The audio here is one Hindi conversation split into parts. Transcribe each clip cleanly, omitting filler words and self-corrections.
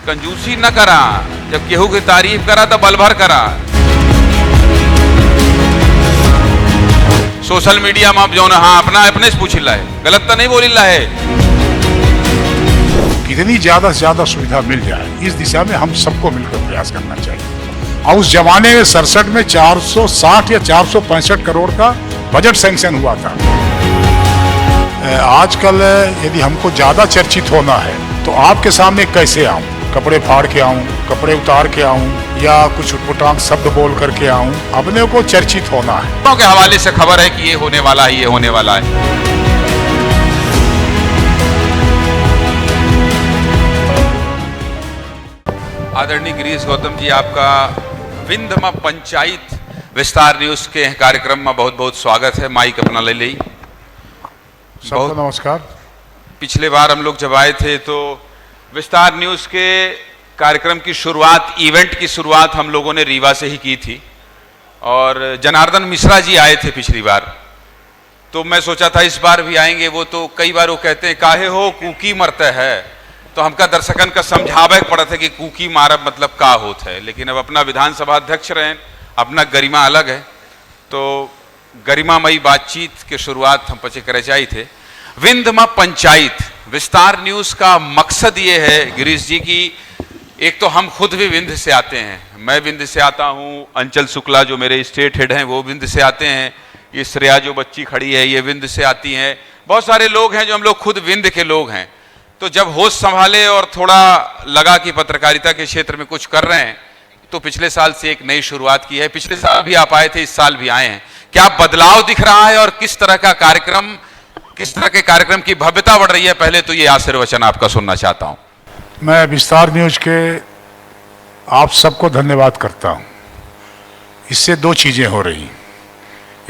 कंजूसी न करा, जब केहू की तारीफ करा तो बल भर करा। सोशल मीडिया में आप जो हाँ अपना अपने से पूछ है, गलत तो नहीं बोल है। कितनी ज्यादा से ज्यादा सुविधा मिल जाए इस दिशा में हम सबको मिलकर प्रयास करना चाहिए। और उस जमाने में 67 में 460 या 465 करोड़ का बजट सैंक्शन हुआ था। आजकल यदि हमको ज्यादा चर्चित होना है तो आपके सामने कैसे आऊं? कपड़े फाड़ के आऊं, कपड़े उतार के आऊं, या कुछ उटपटांग शब्द बोल करके आऊं? अपने को चर्चित होना है। के हवाले से खबर है कि ये होने वाला है, ये होने वाला है। आदरणीय गिरीश गौतम जी, आपका विंध्य पंचायत विस्तार न्यूज के कार्यक्रम में बहुत बहुत स्वागत है। माइक अपना ले ली। सबको नमस्कार। पिछले बार हम लोग जब आए थे तो विस्तार न्यूज के कार्यक्रम की शुरुआत, इवेंट की शुरुआत हम लोगों ने रीवा से ही की थी और जनार्दन मिश्रा जी आए थे पिछली बार। तो मैं सोचा था इस बार भी आएंगे। वो तो कई बार वो कहते हैं काहे हो कुकी मरते है, तो हमका दर्शकन का समझावे पड़ा था कि कुकी मारब मतलब का होता है। लेकिन अब अपना विधानसभा अध्यक्ष रहे, अपना गरिमा अलग है, तो गरिमामयी बातचीत के शुरुआत हम पचे करे चाहिए थे। विंध्य पंचायत विस्तार न्यूज का मकसद ये है गिरीश जी की, एक तो हम खुद भी विंध्य से आते हैं, मैं विंध्य से आता हूँ, अंचल शुक्ला जो मेरे स्टेट हेड हैं वो विंध्य से आते हैं, ये श्रेया जो बच्ची खड़ी है ये विंध्य से आती हैं, बहुत सारे लोग हैं जो हम लोग खुद विंध्य के लोग हैं। तो जब होश संभाले और थोड़ा लगा कि पत्रकारिता के क्षेत्र में कुछ कर रहे हैं तो पिछले साल से एक नई शुरुआत की है। पिछले साल भी आप आए थे, इस साल भी आए हैं। क्या बदलाव दिख रहा है और किस तरह का कार्यक्रम, किस तरह के कार्यक्रम की भव्यता बढ़ रही है? पहले तो ये आशीर्वचन आपका सुनना चाहता हूं। मैं विस्तार न्यूज के आप सबको धन्यवाद करता हूं। इससे दो चीजें हो रही,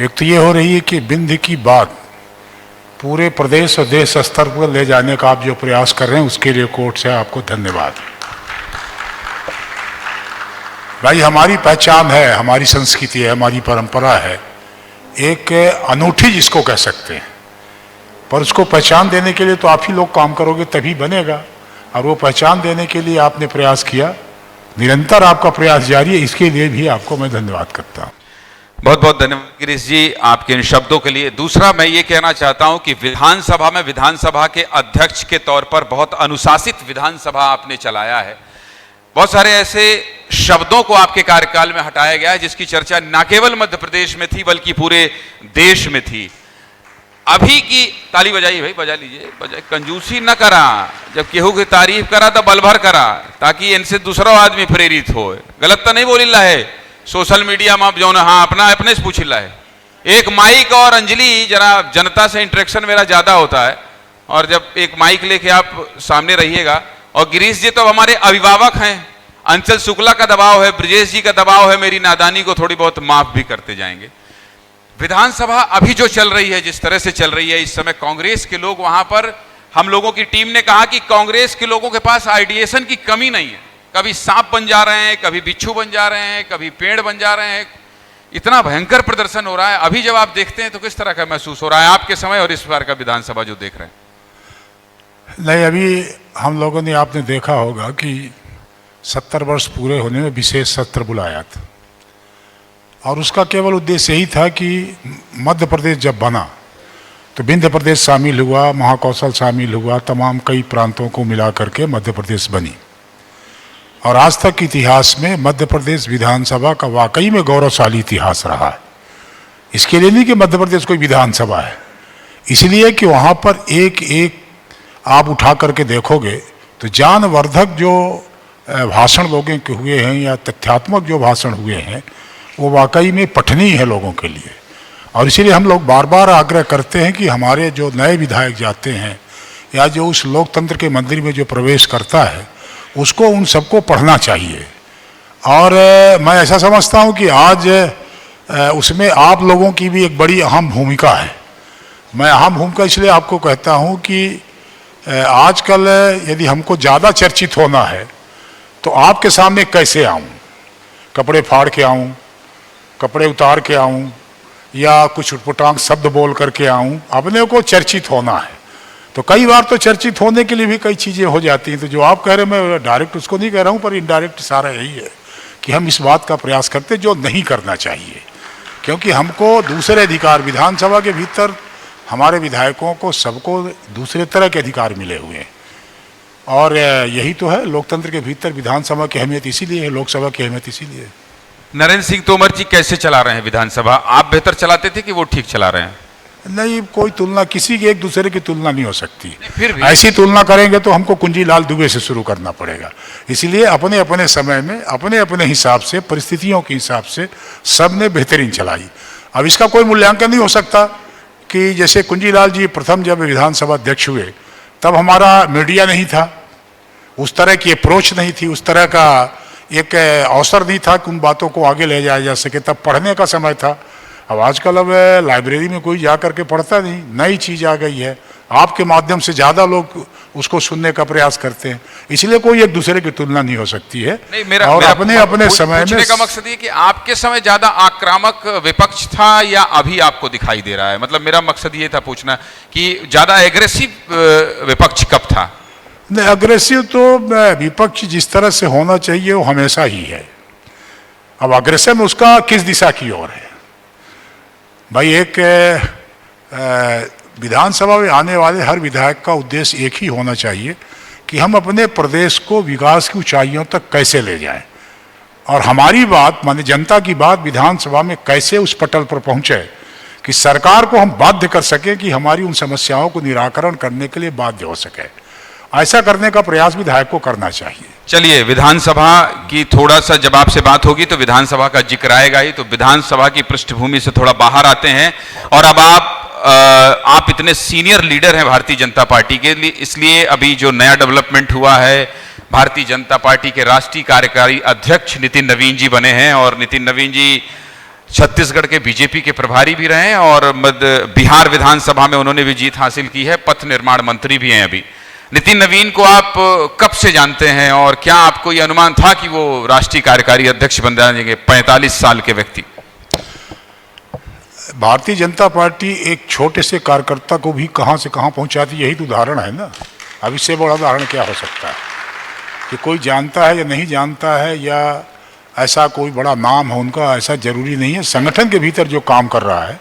एक तो ये हो रही है कि विंध्य की बात पूरे प्रदेश और देश स्तर पर ले जाने का आप जो प्रयास कर रहे हैं उसके लिए कोर्ट से आपको धन्यवाद। भाई हमारी पहचान है, हमारी संस्कृति है, हमारी परंपरा है, एक अनूठी जिसको कह सकते हैं, पर उसको पहचान देने के लिए तो आप ही लोग काम करोगे तभी बनेगा। और वो पहचान देने के लिए आपने प्रयास किया, निरंतर आपका प्रयास जारी है, इसके लिए भी आपको मैं धन्यवाद करता हूँ। बहुत बहुत धन्यवाद गिरीश जी आपके इन शब्दों के लिए। दूसरा मैं ये कहना चाहता हूं कि विधानसभा में विधानसभा के अध्यक्ष के तौर पर बहुत अनुशासित विधानसभा आपने चलाया है। बहुत सारे ऐसे शब्दों को आपके कार्यकाल में हटाया गया है जिसकी चर्चा न केवल मध्य प्रदेश में थी बल्कि पूरे देश में थी। अभी की ताली बजाइए भाई, बजा लीजिए, बजाइए। कंजूसी न करा, जब केहू की तारीफ करा तो बल भर करा, ताकि इनसे दूसरा आदमी प्रेरित हो। गलत तो नहीं बोल है। सोशल मीडिया में आप जो हाँ अपना अपने से पूछ है। एक माइक और अंजलि, जरा जनता से इंटरेक्शन मेरा ज्यादा होता है और जब एक माइक लेके आप सामने रहिएगा। और गिरीश जी तो हमारे अभिभावक हैं, अंचल शुक्ला का दबाव है, ब्रजेश जी का दबाव है, मेरी नादानी को थोड़ी बहुत माफ भी करते जाएंगे। विधानसभा अभी जो चल रही है, जिस तरह से चल रही है इस समय, कांग्रेस के लोग वहां पर, हम लोगों की टीम ने कहा कि कांग्रेस के लोगों के पास आइडिएशन की कमी नहीं है। कभी सांप बन जा रहे हैं, कभी बिच्छू बन जा रहे हैं, कभी पेड़ बन जा रहे हैं। इतना भयंकर प्रदर्शन हो रहा है। अभी जब आप देखते हैं तो किस तरह का महसूस हो रहा है आपके समय और इस बार का विधानसभा जो देख रहे हैं? नहीं, अभी हम लोगों ने, आपने देखा होगा कि 70 वर्ष पूरे होने में विशेष सत्र बुलाया था और उसका केवल उद्देश्य यही था कि मध्य प्रदेश जब बना तो विंध्य प्रदेश शामिल हुआ, महाकौशल शामिल हुआ, तमाम कई प्रांतों को मिला करके मध्य प्रदेश बनी। और आज तक के इतिहास में मध्य प्रदेश विधानसभा का वाकई में गौरवशाली इतिहास रहा है। इसके लिए नहीं कि मध्य प्रदेश कोई विधानसभा है, इसलिए कि वहाँ पर एक एक आप उठा करके देखोगे तो ज्ञानवर्धक जो भाषण लोगों के हुए हैं या तथ्यात्मक जो भाषण हुए हैं वो वाकई में पठनीय है लोगों के लिए। और इसीलिए हम लोग बार बार आग्रह करते हैं कि हमारे जो नए विधायक जाते हैं या जो उस लोकतंत्र के मंदिर में जो प्रवेश करता है उसको, उन सबको पढ़ना चाहिए। और मैं ऐसा समझता हूँ कि आज उसमें आप लोगों की भी एक बड़ी अहम भूमिका है। मैं अहम भूमिका इसलिए आपको कहता हूँ कि आजकल यदि हमको ज़्यादा चर्चित होना है तो आपके सामने कैसे आऊँ? कपड़े फाड़ के आऊँ, कपड़े उतार के आऊँ, या कुछ उटपटांग शब्द बोल करके आऊँ? अपने को चर्चित होना है, तो कई बार तो चर्चित होने के लिए भी कई चीज़ें हो जाती हैं। तो जो आप कह रहे हैं, मैं डायरेक्ट उसको नहीं कह रहा हूँ, पर इनडायरेक्ट सारा यही है कि हम इस बात का प्रयास करते जो नहीं करना चाहिए, क्योंकि हमको दूसरे अधिकार, विधानसभा के भीतर हमारे विधायकों को सबको दूसरे तरह के अधिकार मिले हुए हैं, और यही तो है लोकतंत्र के भीतर विधानसभा की अहमियत इसीलिए है, लोकसभा की अहमियत इसीलिए है। नरेंद्र सिंह तोमर जी कैसे चला रहे हैं विधानसभा? आप बेहतर चलाते थे कि वो ठीक चला रहे हैं? नहीं, कोई तुलना, किसी की एक दूसरे की तुलना नहीं हो सकती। फिर भी ऐसी तुलना करेंगे तो हमको कुंजीलाल दुबे से शुरू करना पड़ेगा। इसलिए अपने अपने समय में अपने अपने हिसाब से, परिस्थितियों के हिसाब से सबने बेहतरीन चलाई। अब इसका कोई मूल्यांकन नहीं हो सकता कि जैसे कुंजीलाल जी प्रथम जब विधानसभा अध्यक्ष हुए तब हमारा मीडिया नहीं था, उस तरह की अप्रोच नहीं थी, उस तरह का एक अवसर नहीं था कि उन बातों को आगे ले जाया जा सके, तब पढ़ने का समय था। अब आजकल अब लाइब्रेरी में कोई जा करके पढ़ता नहीं, नई चीज़ आ गई है, आपके माध्यम से ज़्यादा लोग उसको सुनने का प्रयास करते हैं, इसलिए कोई एक दूसरे की तुलना नहीं हो सकती है। नहीं, मेरा और मेरा अपने अपने समय में पूछने का मकसद ये कि आपके समय ज्यादा आक्रामक विपक्ष था या अभी आपको दिखाई दे रहा है? मतलब मेरा मकसद ये था पूछना कि ज्यादा एग्रेसिव विपक्ष कब था? नहीं, अग्रेसिव तो विपक्ष जिस तरह से होना चाहिए वो हमेशा ही है। अब अग्रेसिव में उसका किस दिशा की ओर है भाई? एक विधानसभा में आने वाले हर विधायक का उद्देश्य एक ही होना चाहिए कि हम अपने प्रदेश को विकास की ऊंचाइयों तक कैसे ले जाएं, और हमारी बात, माने जनता की बात, विधानसभा में कैसे उस पटल पर पहुंचे कि सरकार को हम बाध्य कर सकें कि हमारी उन समस्याओं को निराकरण करने के लिए बाध्य हो सके। ऐसा करने का प्रयास विधायक को करना चाहिए। चलिए, विधानसभा की थोड़ा सा जब आपसे बात होगी तो विधानसभा का जिक्र आएगा ही, तो विधानसभा की पृष्ठभूमि से थोड़ा बाहर आते हैं। और अब आप इतने सीनियर लीडर हैं भारतीय जनता पार्टी के लिए, इसलिए अभी जो नया डेवलपमेंट हुआ है, भारतीय जनता पार्टी के राष्ट्रीय कार्यकारी अध्यक्ष नितिन नवीन जी बने हैं, और नितिन नवीन जी छत्तीसगढ़ के बीजेपी के प्रभारी भी रहे हैं, और बिहार विधानसभा में उन्होंने भी जीत हासिल की है, पथ निर्माण मंत्री भी हैं अभी। नितिन नवीन को आप कब से जानते हैं, और क्या आपको ये अनुमान था कि वो राष्ट्रीय कार्यकारी अध्यक्ष बन जाएंगे? 45 साल के व्यक्ति। भारतीय जनता पार्टी एक छोटे से कार्यकर्ता को भी कहां से कहां पहुंचाती, यही तो उदाहरण है ना। अब इससे बड़ा उदाहरण क्या हो सकता है कि कोई जानता है या नहीं जानता है, या ऐसा कोई बड़ा नाम है उनका, ऐसा जरूरी नहीं है। संगठन के भीतर जो काम कर रहा है,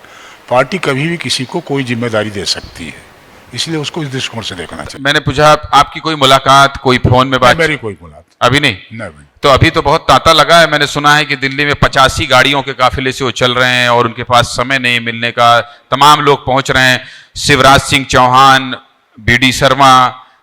पार्टी कभी भी किसी को कोई जिम्मेदारी दे सकती है, इसलिए उसको इस दृष्टिकोण से देखना चाहिए। मैंने पूछा आपकी कोई मुलाकात, कोई फोन में बात? मेरी कोई मुलाकात अभी नहीं। नहीं। तो अभी तो बहुत तांता लगा है। मैंने सुना है कि दिल्ली में 85 गाड़ियों के काफिले से वो चल रहे हैं और उनके पास समय नहीं मिलने का, तमाम लोग पहुंच रहे हैं। शिवराज सिंह चौहान, BD शर्मा,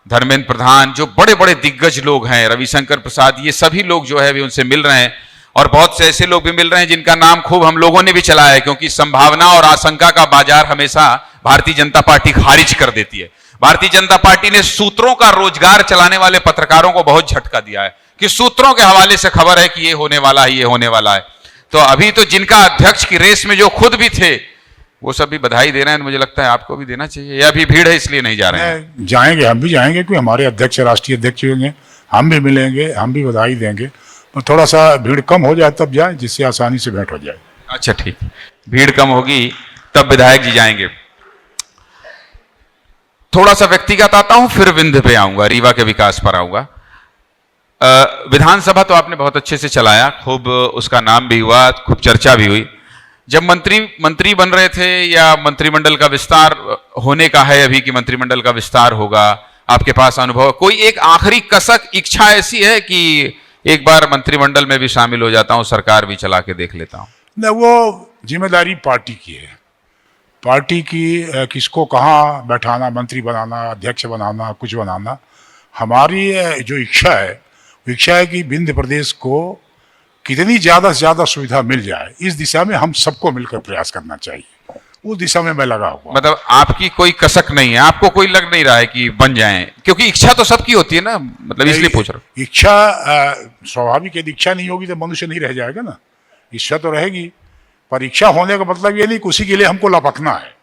धर्मेंद्र प्रधान, जो बड़े बड़े दिग्गज लोग हैं, रविशंकर प्रसाद, ये सभी लोग जो है अभी उनसे मिल रहे हैं। और बहुत से ऐसे लोग भी मिल रहे हैं जिनका नाम खूब हम लोगों ने भी चलाया है, क्योंकि संभावना और आशंका का बाजार हमेशा भारतीय जनता पार्टी खारिज कर देती है। भारतीय जनता पार्टी ने सूत्रों का रोजगार चलाने वाले पत्रकारों को बहुत झटका दिया है कि सूत्रों के हवाले से खबर है कि ये होने वाला है, ये होने वाला है। तो अभी तो जिनका अध्यक्ष की रेस में जो खुद भी थे, वो सब भी बधाई दे रहे हैं। मुझे लगता है आपको भी देना चाहिए, या अभी भीड़ है इसलिए नहीं जा रहे हैं? जाएंगे, हम भी जाएंगे, क्योंकि हमारे अध्यक्ष राष्ट्रीय अध्यक्ष होंगे, हम भी मिलेंगे, हम भी बधाई देंगे। तो थोड़ा सा भीड़ कम हो जाए तब जाए, जिससे आसानी से भेंट हो जाए। अच्छा, ठीक, भीड़ कम होगी तब विधायक जी जाएंगे। थोड़ा सा व्यक्तिगत आता हूं, फिर विंध्य पे आऊंगा, रीवा के विकास पर आऊंगा। विधानसभा तो आपने बहुत अच्छे से चलाया, खूब उसका नाम भी हुआ, खूब चर्चा भी हुई। जब मंत्री बन रहे थे, या मंत्रिमंडल का विस्तार होने का है अभी कि मंत्रिमंडल का विस्तार होगा, आपके पास अनुभव, कोई एक आखिरी कसक इच्छा ऐसी है कि एक बार मंत्रिमंडल में भी शामिल हो जाता हूं, सरकार भी चला के देख लेता हूं? न, वो जिम्मेदारी पार्टी की है। पार्टी की किसको कहाँ बैठाना, मंत्री बनाना, अध्यक्ष बनाना, कुछ बनाना, हमारी जो इच्छा है कि विंध्य प्रदेश को कितनी ज़्यादा से ज़्यादा सुविधा मिल जाए, इस दिशा में हम सबको मिलकर प्रयास करना चाहिए। उस दिशा में मैं लगा हुआ। मतलब आपकी कोई कसक नहीं है, आपको कोई लग नहीं रहा है कि बन जाएं, क्योंकि इच्छा तो सबकी होती है ना, मतलब इसलिए पूछ रहा हूं। इच्छा स्वाभाविक, यदि इच्छा नहीं होगी तो मनुष्य नहीं रह जाएगा ना। इच्छा तो रहेगी, पर इच्छा होने का मतलब ये नहीं कि उसी के लिए हमको लपकना है।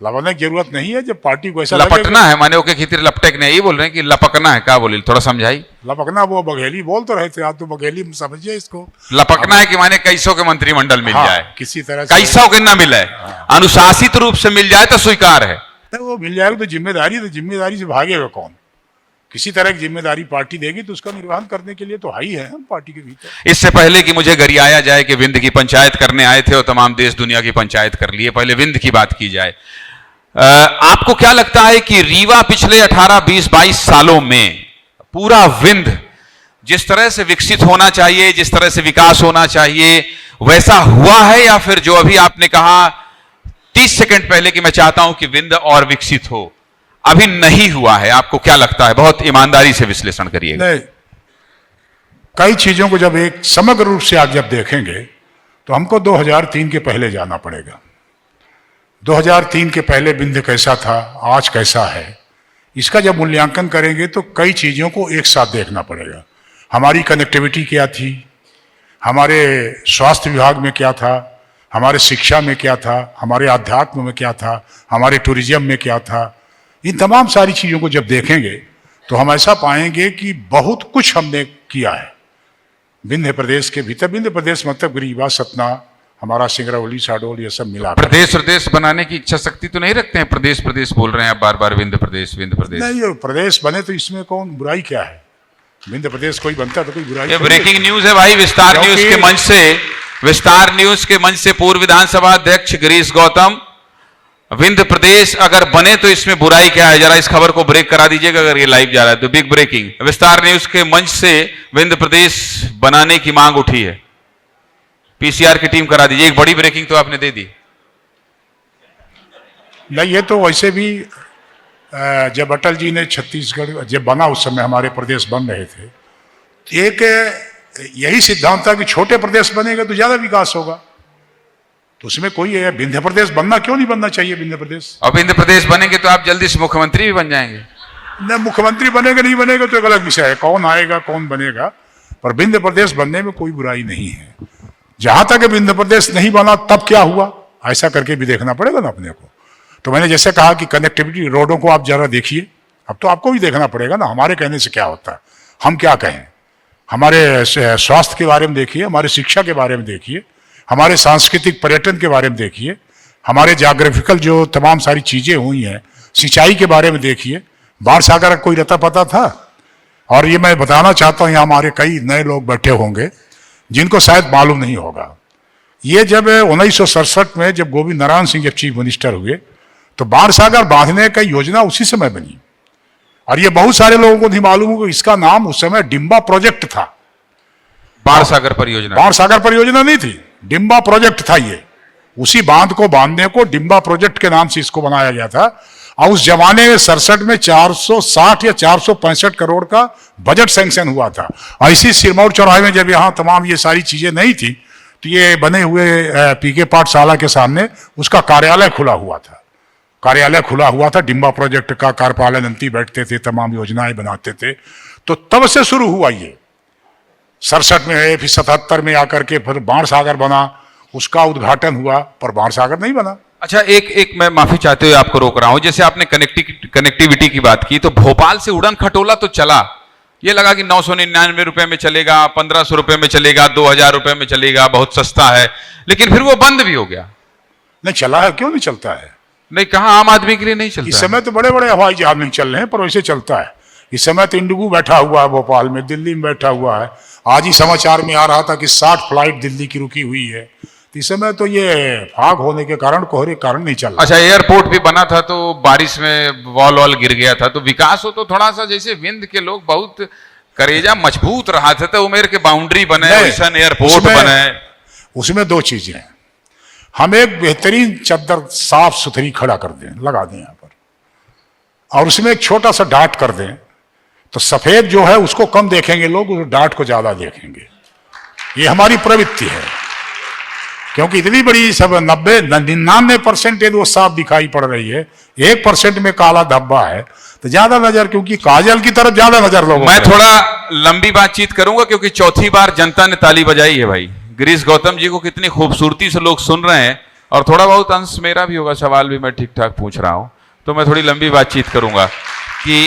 लपकने की जरूरत नहीं है। जब पार्टी को ऐसा लपटना है माने ओके खितिर लपटेक नहीं, ये बोल रहे हैं कि लपकना है, क्या बोले, थोड़ा समझाई। लपकना वो बघेली बोल तो रहे थे आप, तो बघेली समझिए इसको। लपकना है कि माने कैसों के मंत्रिमंडल मिल जाए, किसी तरह से, कैसों के ना मिले, अनुशासित रूप से मिल जाए तो स्वीकार है। तो वो मिल जाएगा, तो जिम्मेदारी से भागेगा कौन? किसी तरह की जिम्मेदारी पार्टी देगी तो उसका निर्वहन करने के लिए तो हाई है हम पार्टी के भीतर। इससे पहले कि मुझे गरियाया जाए कि विंध्य की पंचायत करने आए थे और तमाम देश दुनिया की पंचायत कर लिए, पहले विंध्य की बात की जाए। आपको क्या लगता है कि रीवा पिछले 18, 20, 22 सालों में पूरा विंध्य जिस तरह से विकसित होना चाहिए, जिस तरह से विकास होना चाहिए, वैसा हुआ है, या फिर जो अभी आपने कहा 30 सेकंड पहले कि मैं चाहता हूं कि विंध्य और विकसित हो, अभी नहीं हुआ है? आपको क्या लगता है? बहुत ईमानदारी से विश्लेषण करिएगा। नहीं, कई चीजों को जब एक समग्र रूप से आप जब देखेंगे तो हमको 2003 के पहले जाना पड़ेगा। 2003 के पहले विंध्य कैसा था, आज कैसा है, इसका जब मूल्यांकन करेंगे तो कई चीजों को एक साथ देखना पड़ेगा। हमारी कनेक्टिविटी क्या थी, हमारे स्वास्थ्य विभाग में क्या था, हमारे शिक्षा में क्या था, हमारे आध्यात्म में क्या था, हमारे टूरिज्म में क्या था, इन तमाम सारी चीज़ों को जब देखेंगे तो हम ऐसा पाएंगे कि बहुत कुछ हमने किया है विंध्य प्रदेश के भीतर। विंध्य प्रदेश मतलब रीवा, सतना, हमारा सिंगरौली, शहडोल, ये सब मिला। प्रदेश बनाने की इच्छा शक्ति तो नहीं रखते हैं? प्रदेश बोल रहे हैं आप बार बार, विंध्य प्रदेश। नहीं, ये प्रदेश बने तो इसमें कौन बुराई क्या है? विंध्य प्रदेश कोई बनता तो कोई बुराई? ये ब्रेकिंग न्यूज है भाई, विस्तार न्यूज के मंच से पूर्व विधानसभा अध्यक्ष गिरीश गौतम, विंध्य प्रदेश अगर बने तो इसमें बुराई क्या है? जरा इस खबर को ब्रेक करा दीजिएगा अगर ये लाइव जा रहा है तो। बिग ब्रेकिंग, विस्तार न्यूज के मंच से विंध्य प्रदेश बनाने की मांग उठी है। पीसीआर की टीम करा दीजिए। एक बड़ी ब्रेकिंग तो आपने दे दी। नहीं, ये तो वैसे भी जब अटल जी ने छत्तीसगढ़ जब बना, उस समय हमारे प्रदेश बन रहे थे, एक यही सिद्धांत था कि छोटे प्रदेश बनेगा तो ज्यादा विकास होगा। तो उसमें कोई है विंध्य प्रदेश बनना क्यों नहीं बनना चाहिए? विंध्य प्रदेश, और विंध्य प्रदेश बनेंगे तो आप जल्दी से मुख्यमंत्री भी बन जाएंगे। न मुख्यमंत्री बनेगा नहीं बनेगा तो एक अलग विषय है, कौन आएगा कौन बनेगा, पर विंध्य प्रदेश बनने में कोई बुराई नहीं है। जहां तक विंध्य प्रदेश नहीं बना तब क्या हुआ, ऐसा करके भी देखना पड़ेगा ना अपने को। तो मैंने जैसे कहा कि कनेक्टिविटी, रोडों को आप जरा देखिए, अब तो आपको भी देखना पड़ेगा ना, हमारे कहने से क्या होता है, हम क्या कहें। हमारे स्वास्थ्य के बारे में देखिए, हमारे शिक्षा के बारे में देखिए, हमारे सांस्कृतिक पर्यटन के बारे में देखिए, हमारे ज्योग्राफिकल जो तमाम सारी चीजें हुई हैं, सिंचाई के बारे में देखिए। बाढ़ सागर कोई रता पता था? और ये मैं बताना चाहता हूँ, यहाँ हमारे कई नए लोग बैठे होंगे जिनको शायद मालूम नहीं होगा। ये जब 1967 में जब गोविंद नारायण सिंह जब चीफ मिनिस्टर हुए तो बाढ़ सागर बांधने का योजना उसी समय बनी, और ये बहुत सारे लोगों को नहीं मालूम होगा, इसका नाम उस समय डिम्बा प्रोजेक्ट था। बाढ़ सागर परियोजना, बाढ़ सागर परियोजना नहीं थी, डिम्बा प्रोजेक्ट था। ये उसी बांध को बांधने को डिम्बा प्रोजेक्ट के नाम से इसको बनाया गया था। और उस जमाने में 67 में 460 या 465 करोड़ का बजट सैंक्शन हुआ था। ऐसी सिरमौर चौराहे में जब यहाँ तमाम ये सारी चीजें नहीं थी तो ये बने हुए पीके पाठशाला के सामने उसका कार्यालय खुला हुआ था। डिम्बा प्रोजेक्ट का। कार्यपालन मंत्री बैठते थे, तमाम योजनाएं बनाते थे। तो तब से शुरू हुआ ये 67 में, फिर 77 में आकर के फिर बाढ़ सागर बना, उसका उद्घाटन हुआ, पर बाढ़ सागर नहीं बना। अच्छा, एक मैं माफी चाहते हुए आपको रोक रहा हूं। जैसे आपने कनेक्टिविटी की बात की, तो भोपाल से उड़न खटोला तो चला, ये लगा कि 999 रुपए में चलेगा, 1500 रुपए में चलेगा, 2000 रुपए में चलेगा, बहुत सस्ता है, लेकिन फिर वो बंद भी हो गया। नहीं चला है, क्यों नहीं चलता है? नहीं, कहा आम आदमी के लिए नहीं चलता। इस समय तो बड़े बड़े हवाई जहाज नहीं चल रहे हैं, पर वैसे चलता है। इस समय तो इंडिगो बैठा हुआ है भोपाल में, दिल्ली में बैठा हुआ है। आज ही समाचार में आ रहा था कि 60 फ्लाइट दिल्ली की रुकी हुई है। इस समय तो ये फाग होने के कारण, कोहरे के कारण नहीं चल रहा। अच्छा, एयरपोर्ट भी बना था तो बारिश में वॉल गिर गया था। तो विकास हो तो थोड़ा सा, जैसे विंध्य के लोग बहुत करेजा मजबूत रहा था, तो उमेर के बाउंड्री बने, एयरपोर्ट बने। उसमें दो चीजें हैं, हम एक बेहतरीन चद्दर साफ सुथरी खड़ा कर दें, लगा दें यहाँ पर, और उसमें एक छोटा सा डाट कर दें, तो सफेद जो है उसको कम देखेंगे लोग, उस डाट को ज्यादा देखेंगे। ये हमारी प्रवृत्ति है, क्योंकि इतनी बड़ी सब 99% वो साफ दिखाई पड़ रही है, 1% में काला धब्बा है, तो ज्यादा नजर, क्योंकि काजल की तरफ ज्यादा नजर लोगों। मैं थोड़ा लंबी बातचीत करूंगा क्योंकि चौथी बार जनता ने ताली बजाई है भाई। गिरीश गौतम जी को कितनी खूबसूरती से लोग सुन रहे हैं, और थोड़ा बहुत अंश मेरा भी होगा, सवाल भी मैं ठीक ठाक पूछ रहा हूं, तो मैं थोड़ी लंबी बातचीत करूंगा कि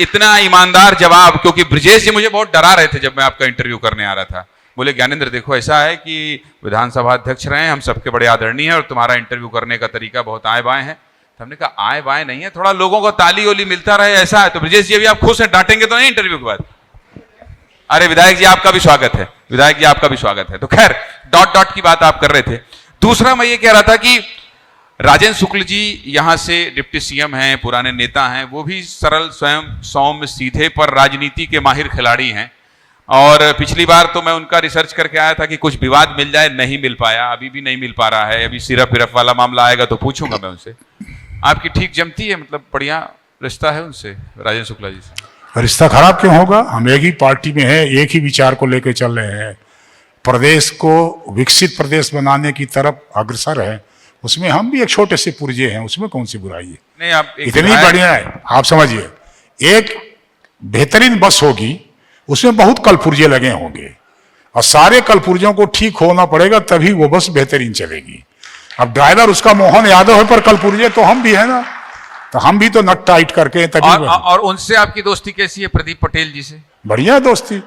इतना ईमानदार जवाब। क्योंकि ब्रजेश जी मुझे बहुत डरा रहे थे जब मैं आपका इंटरव्यू करने आ रहा था। बोले ज्ञानेंद्र देखो, ऐसा है कि विधानसभा अध्यक्ष रहे हैं, हम सबके बड़े आदरणीय हैं, और तुम्हारा इंटरव्यू करने का तरीका बहुत आए बाएं है, तो हमने कहा आए बाएं नहीं है, थोड़ा लोगों को ताली ओली मिलता रहे ऐसा है। तो ब्रजेश जी अभी आप खुश हैं, डांटेंगे तो नहीं इंटरव्यू के बाद? अरे विधायक जी आपका भी स्वागत है, विधायक जी आपका भी स्वागत है। तो खैर डॉट डॉट की बात आप कर रहे थे। दूसरा मैं ये कह रहा था कि राजेंद्र शुक्ल जी यहां से डिप्टी सीएम हैं, पुराने नेता हैं, वो भी सरल, स्वयं सौम्य, सीधे पर राजनीति के माहिर खिलाड़ी हैं। और पिछली बार तो मैं उनका रिसर्च करके आया था कि कुछ विवाद मिल जाए, नहीं मिल पाया, अभी भी नहीं मिल पा रहा है। अभी सिरफ विरफ वाला मामला आएगा तो पूछूंगा मैं उनसे। आपकी ठीक जमती है, मतलब बढ़िया रिश्ता है उनसे, राजेंद्र शुक्ला जी से? रिश्ता खराब क्यों होगा? हम एक ही पार्टी में हैं, एक ही विचार को लेकर चल रहे हैं, प्रदेश को विकसित प्रदेश बनाने की तरफ अग्रसर है। उसमें हम भी एक छोटे से पुर्जे हैं, उसमें कौन सी बुराई है? नहीं, आप इतनी बढ़िया है। आप समझिए, एक बेहतरीन बस होगी, उसमें बहुत कलपुर्जे लगे होंगे और सारे कलपुर्जों को ठीक होना पड़ेगा, तभी वो बस बेहतरीन चलेगी। अब ड्राइवर उसका मोहन यादव है, पर कलपुर्जे तो हम भी है ना, तो हम भी तो नट टाइट करके तभी। और उनसे आपकी दोस्ती कैसी है, प्रदीप पटेल जी से? बढ़िया दोस्ती,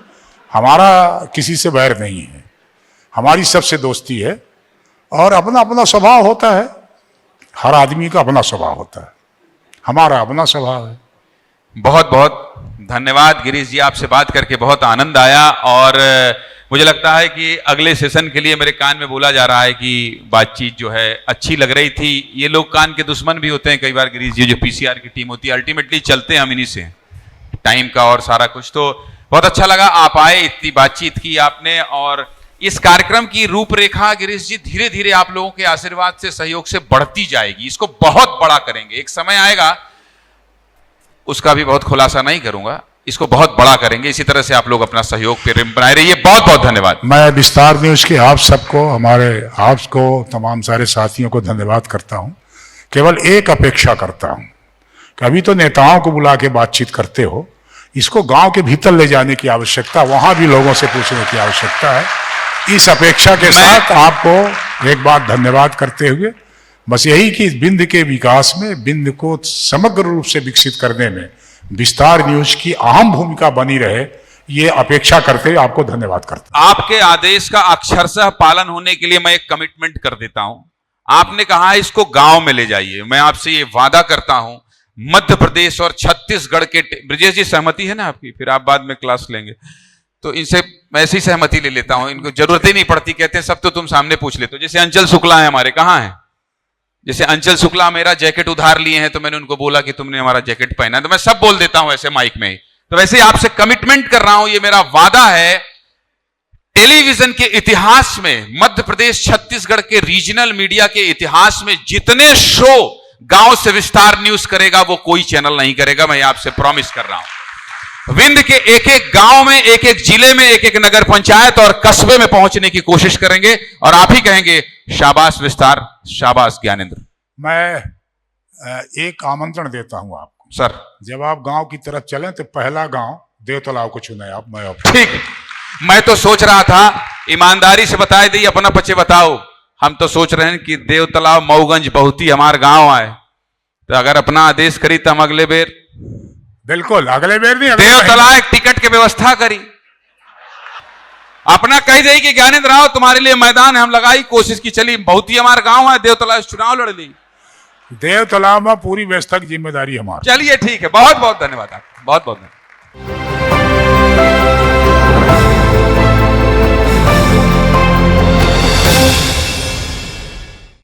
हमारा किसी से बैर नहीं है, हमारी सबसे दोस्ती है। और अपना अपना स्वभाव होता है, हर आदमी का अपना स्वभाव होता है, हमारा अपना स्वभाव है। बहुत बहुत धन्यवाद गिरीश जी, आपसे बात करके बहुत आनंद आया। और मुझे लगता है कि अगले सेशन के लिए मेरे कान में बोला जा रहा है कि बातचीत जो है अच्छी लग रही थी। ये लोग कान के दुश्मन भी होते हैं कई बार गिरीश जी, जो पीसीआर की टीम होती है, अल्टीमेटली चलते हैं हम इन्हीं से, टाइम का और सारा कुछ। तो बहुत अच्छा लगा आप आए, इतनी बातचीत की आपने। और इस कार्यक्रम की रूपरेखा गिरीश जी धीरे धीरे आप लोगों के आशीर्वाद से, सहयोग से बढ़ती जाएगी। इसको बहुत बड़ा करेंगे, एक समय आएगा, उसका भी बहुत खुलासा नहीं करूंगा, इसको बहुत बड़ा करेंगे। इसी तरह से आप लोग अपना सहयोग पे बनाए रहिए। बहुत बहुत धन्यवाद। मैं विस्तार न्यूज के आप सबको, आपको, तमाम सारे साथियों को धन्यवाद करता हूं। केवल एक अपेक्षा करता हूं कि अभी तो नेताओं को बुला के बातचीत करते हो, इसको गांव के भीतर ले जाने की आवश्यकता, वहां भी लोगों से पूछने की आवश्यकता है। इस अपेक्षा के साथ आपको एक बार धन्यवाद करते हुए बस यही कि बिंद के विकास में, बिंद को समग्र रूप से विकसित करने में विस्तार न्यूज की अहम भूमिका बनी रहे, ये अपेक्षा करते हुए आपको धन्यवाद करता हूं। आपके आदेश का अक्षरशः पालन होने के लिए मैं एक कमिटमेंट कर देता हूं। आपने कहा इसको गांव में ले जाइए, मैं आपसे ये वादा करता हूं, मध्य प्रदेश और छत्तीसगढ़ के, ब्रजेश जी सहमति है ना आपकी? फिर आप बाद में क्लास लेंगे तो इनसे मैं ऐसी सहमति ले लेता हूं, इनको जरूरत ही नहीं पड़ती, कहते हैं सब तो तुम सामने पूछ लेते हो। जैसे अंचल शुक्ला है हमारे, कहां है? जैसे अंचल शुक्ला मेरा जैकेट उधार लिए हैं, तो मैंने उनको बोला कि तुमने हमारा जैकेट पहना, तो मैं सब बोल देता हूं ऐसे माइक में ही। तो वैसे ही आपसे कमिटमेंट कर रहा हूं, ये मेरा वादा है, टेलीविजन के इतिहास में, मध्य प्रदेश छत्तीसगढ़ के रीजनल मीडिया के इतिहास में जितने शो गांव से विस्तार न्यूज करेगा वो कोई चैनल नहीं करेगा, मैं आपसे प्रॉमिस कर रहा हूं। विंध्य के एक एक गांव में, एक एक जिले में, एक एक नगर पंचायत और कस्बे में पहुंचने की कोशिश करेंगे और आप ही कहेंगे शाबाश विस्तार, शाबाश ज्ञानेंद्र। मैं एक आमंत्रण देता हूं आपको सर, जब आप गांव की तरफ चलें तो पहला गांव देवतलाव को चुने आप। मैं ठीक, मैं तो सोच रहा था, ईमानदारी से बताए दी, अपना पचे बताओ, हम तो सोच रहे हैं कि देवतलाव मऊगंज बहुत ही हमारे गांव आए, तो अगर अपना आदेश करी तो हम अगले बेर, बिल्कुल अगले बेर नहीं, देवतलाव एक टिकट की व्यवस्था करी, अपना कह दे कि ज्ञानेंद्र राव तुम्हारे लिए मैदान है, हम लगाई कोशिश की, चली बहुत ही हमारा गांव है, देवतलाव चुनाव लड़ ली, देवतलाव में पूरी व्यवस्था की जिम्मेदारी हमारी। चलिए ठीक है, बहुत बहुत धन्यवाद आपका, बहुत बहुत धन्यवाद।